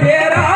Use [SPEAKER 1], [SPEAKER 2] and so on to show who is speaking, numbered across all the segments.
[SPEAKER 1] तेरा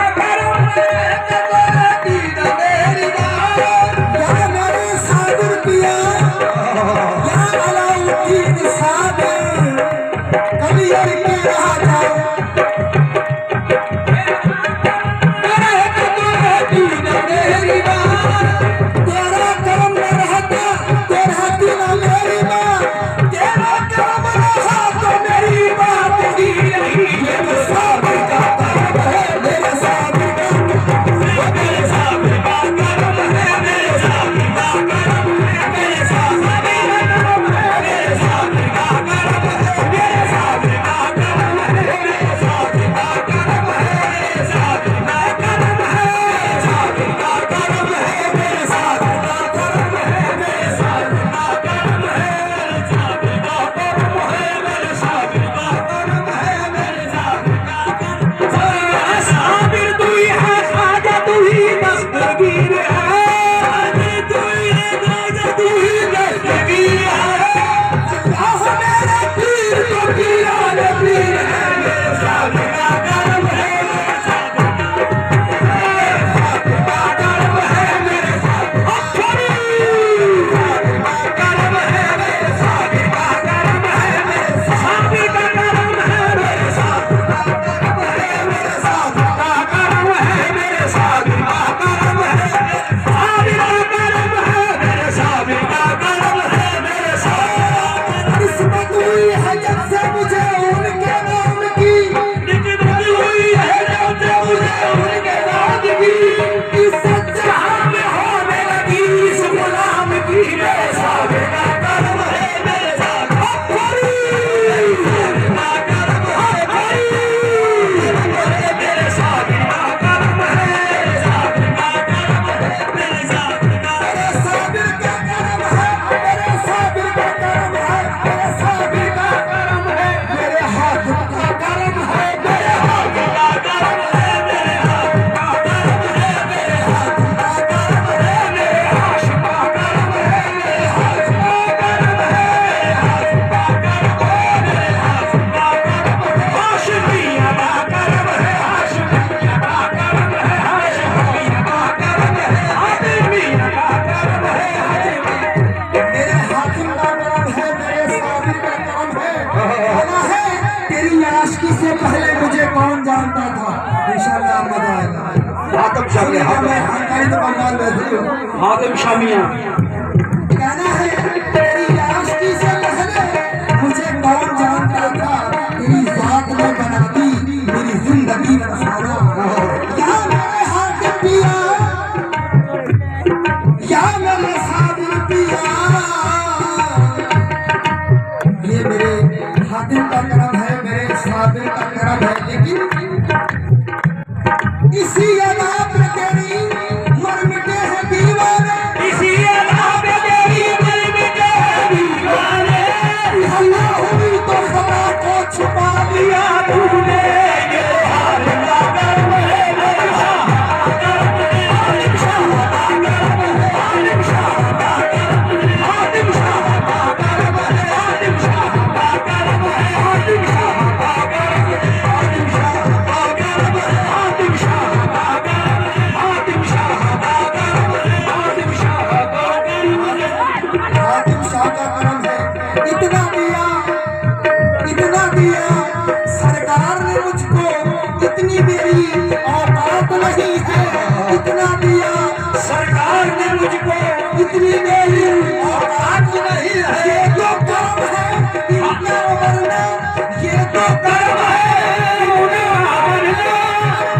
[SPEAKER 1] हमें हंगाई तो बंगाल बैठी हो।
[SPEAKER 2] हातिम शामिया
[SPEAKER 1] कहना है तेरी आशिकी से पहले मुझे कौन जानता था, तेरी जात में बनाती मेरी जिंदगी का सारा। या मेरे हातिम पिया, या मेरे साबिर पिया, ये मेरे हातिम का करम है, मेरे साबिर का करम है, लेकिन इसी अदा पे तेरी मर मिटे हैं दीवाने,
[SPEAKER 2] इसी अदा पे तेरी मर मिटे हैं दीवाने।
[SPEAKER 1] हल्ला हुई तो खबा को छुपा दिया तूने।
[SPEAKER 2] ये हातिम का कर्म है, मेरे शाह का कर्म है, हातिम शाह का कर्म है, हातिम शाह का कर्म है, हातिम शाह का कर्म है, हातिम शाह का कर्म है, हातिम शाह का कर्म है, हातिम शाह का कर्म है, हातिम शाह का कर्म है, हातिम शाह का कर्म है, हातिम शाह का कर्म है।
[SPEAKER 1] हातिम शाह का करम है, इतना दिया सरकार ने मुझको, इतनी मेरी औकात नहीं है। इतना दिया
[SPEAKER 2] सरकार ने मुझको,
[SPEAKER 1] इतनी मेरी औकात नहीं है। ये तो कर्म है इनका वरना, ये तो कर्म है
[SPEAKER 2] उन्हें वरना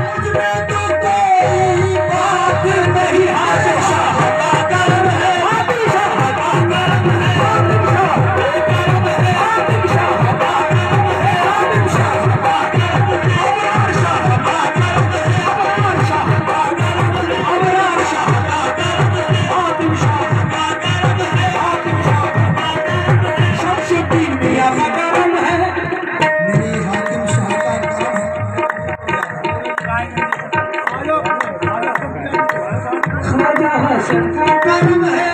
[SPEAKER 1] मुझमें तो कोई बात नहीं।
[SPEAKER 2] हातिम शाह का कर्म है, हातिम शाह का कर्म है, हातिम शाह का कर्म है, हातिम शाह का कर्म है, हातिम शाह का कर्म है, अबरार शाह का कर्म है, अबरार शाह का कर्म है, अबरार शाह का कर्म है, हातिम शाह का कर्म है, हातिम शाह का कर्म है, शमशुद्दीन मियां का कर्म है।
[SPEAKER 1] मेरे हातिम शाह का कर्म है।
[SPEAKER 2] ख्वाजा हसन का कर्म है।